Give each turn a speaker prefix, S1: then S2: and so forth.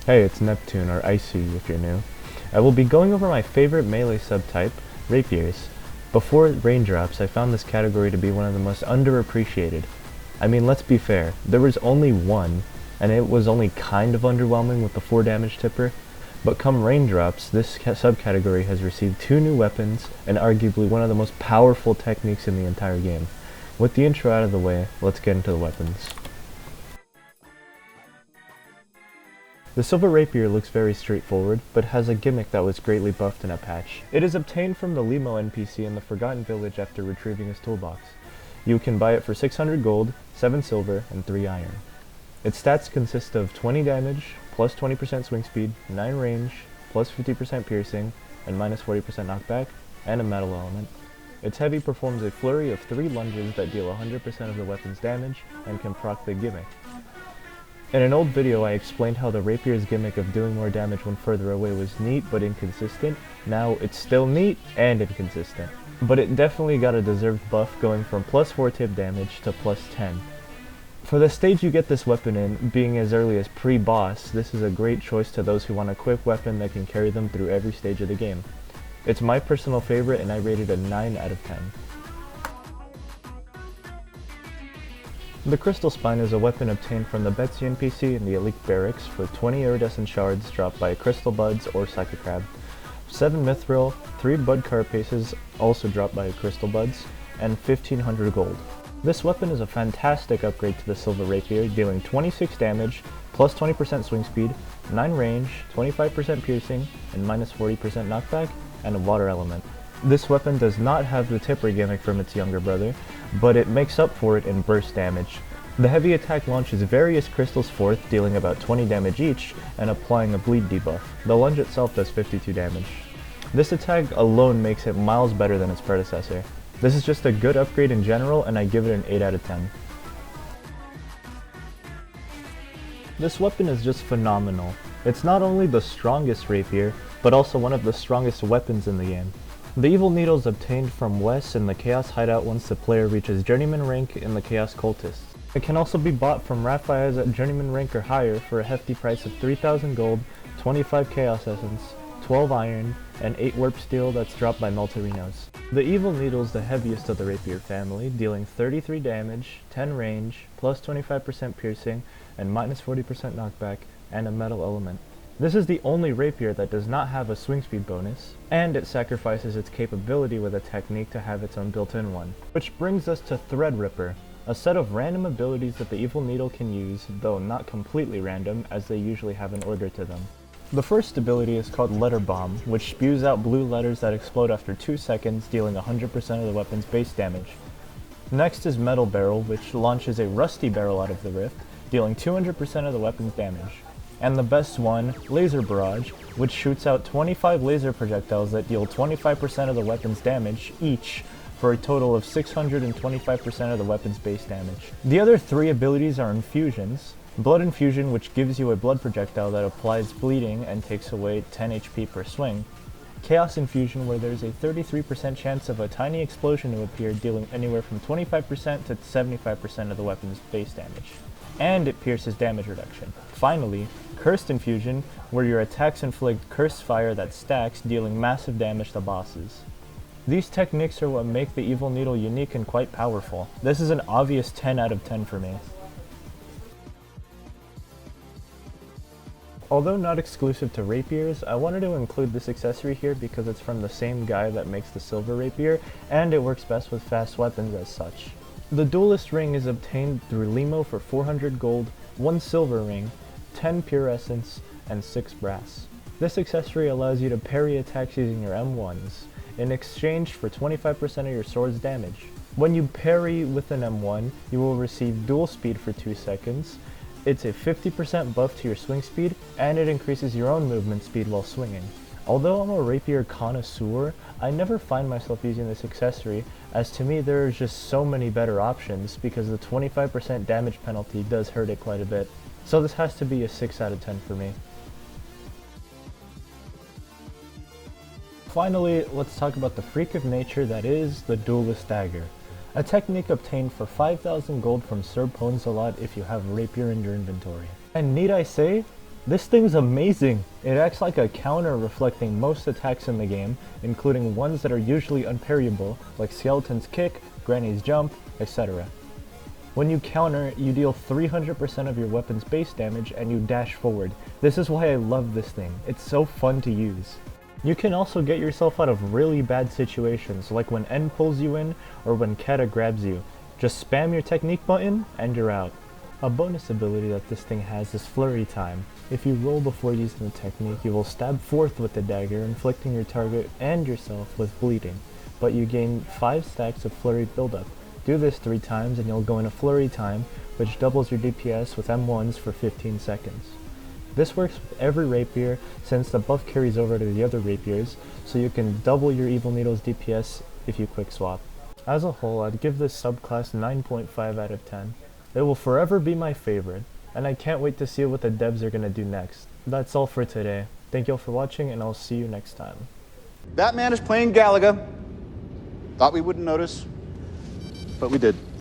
S1: Hey, it's Neptune, or IcyU if you're new. I will be going over my favorite melee subtype, Rapiers. Before raindrops, I found this category to be one of the most underappreciated. I mean, let's be fair, there was only one, and it was only kind of underwhelming with the 4 damage tipper, but come raindrops, this subcategory has received 2 new weapons, and arguably one of the most powerful techniques in the entire game. With the intro out of the way, let's get into the weapons. The Silver Rapier looks very straightforward, but has a gimmick that was greatly buffed in a patch. It is obtained from the 𝐏𝐚𝐫𝐭 NPC in the Forgotten Village after retrieving his toolbox. You can buy it for 600 gold, 7 silver, and 3 iron. Its stats consist of 20 damage, plus 20% swing speed, 9 range, plus 50% piercing, and minus 40% knockback, and a metal element. Its heavy performs a flurry of 3 lunges that deal 100% of the weapon's damage, and can proc the gimmick. In an old video I explained how the Rapier's gimmick of doing more damage when further away was neat but inconsistent. Now it's still neat and inconsistent. But it definitely got a deserved buff going from plus 4 tip damage to plus 10. For the stage you get this weapon in, being as early as pre-boss, this is a great choice to those who want a quick weapon that can carry them through every stage of the game. It's my personal favorite and I rate it a 9 out of 10. The Crystal Spine is a weapon obtained from the Betsy NPC in the Elite Barracks for 20 iridescent shards dropped by Crystal Buds or Psycho Crab, 7 Mithril, 3 Bud Carapaces also dropped by Crystal Buds, and 1500 gold. This weapon is a fantastic upgrade to the Silver Rapier, dealing 26 damage, plus 20% swing speed, 9 range, 25% piercing, and minus 40% knockback, and a water element. This weapon does not have the tipper gimmick from its younger brother, but it makes up for it in burst damage. The heavy attack launches various crystals forth, dealing about 20 damage each, and applying a bleed debuff. The lunge itself does 52 damage. This attack alone makes it miles better than its predecessor. This is just a good upgrade in general, and I give it an 8 out of 10. This weapon is just phenomenal. It's not only the strongest rapier, but also one of the strongest weapons in the game. The Evil Needle is obtained from Wes in the Chaos Hideout once the player reaches Journeyman rank in the Chaos Cultists. It can also be bought from Rapiers at Journeyman rank or higher for a hefty price of 3,000 gold, 25 Chaos Essence, 12 iron, and 8 Warp Steel that's dropped by Melterinos. The Evil Needle is the heaviest of the Rapier family, dealing 33 damage, 10 range, plus 25% piercing, and minus 40% knockback, and a metal element. This is the only rapier that does not have a swing speed bonus, and it sacrifices its capability with a technique to have its own built-in one. Which brings us to Threadripper, a set of random abilities that the Evil Needle can use, though not completely random, as they usually have an order to them. The first ability is called Letter Bomb, which spews out blue letters that explode after 2 seconds, dealing 100% of the weapon's base damage. Next is Metal Barrel, which launches a rusty barrel out of the rift, dealing 200% of the weapon's damage. And the best one, Laser Barrage, which shoots out 25 laser projectiles that deal 25% of the weapon's damage each, for a total of 625% of the weapon's base damage. The other 3 abilities are infusions. Blood Infusion, which gives you a blood projectile that applies bleeding and takes away 10 HP per swing. Chaos Infusion, where there's a 33% chance of a tiny explosion to appear, dealing anywhere from 25% to 75% of the weapon's base damage. And it pierces damage reduction. Finally, Cursed Infusion, where your attacks inflict cursed fire that stacks, dealing massive damage to bosses. These techniques are what make the Evil Needle unique and quite powerful. This is an obvious 10 out of 10 for me. Although not exclusive to rapiers, I wanted to include this accessory here because it's from the same guy that makes the Silver Rapier, and it works best with fast weapons as such. The Duelist ring is obtained through 𝐏𝐚𝐫𝐭 for 400 gold, 1 silver ring, 10 pure essence, and 6 brass. This accessory allows you to parry attacks using your M1s, in exchange for 25% of your sword's damage. When you parry with an M1, you will receive dual speed for 2 seconds, it's a 50% buff to your swing speed, and it increases your own movement speed while swinging. Although I'm a rapier connoisseur, I never find myself using this accessory, as to me there are just so many better options because the 25% damage penalty does hurt it quite a bit. So this has to be a 6 out of 10 for me. Finally, let's talk about the freak of nature that is the Duelist Dagger. A technique obtained for 5,000 gold from Sir Ponzelot if you have Rapier in your inventory. And need I say, This thing's amazing! It acts like a counter reflecting most attacks in the game, including ones that are usually unparryable, like Skeleton's Kick, Granny's Jump, etc. When you counter, you deal 300% of your weapon's base damage and you dash forward. This is why I love this thing. It's so fun to use. You can also get yourself out of really bad situations, like when N pulls you in or when Kata grabs you. Just spam your technique button and you're out. A bonus ability that this thing has is flurry time. If you roll before using the technique, you will stab forth with the dagger, inflicting your target and yourself with bleeding, but you gain 5 stacks of flurry buildup. Do this 3 times and you'll go into flurry time, which doubles your DPS with M1s for 15 seconds. This works with every rapier since the buff carries over to the other rapiers, so you can double your Evil Needle's DPS if you quick swap. As a whole, I'd give this subclass 9.5 out of 10. It will forever be my favorite, and I can't wait to see what the devs are gonna do next. That's all for today. Thank you all for watching, and I'll see you next time.
S2: That man is playing Galaga. Thought we wouldn't notice, but we did.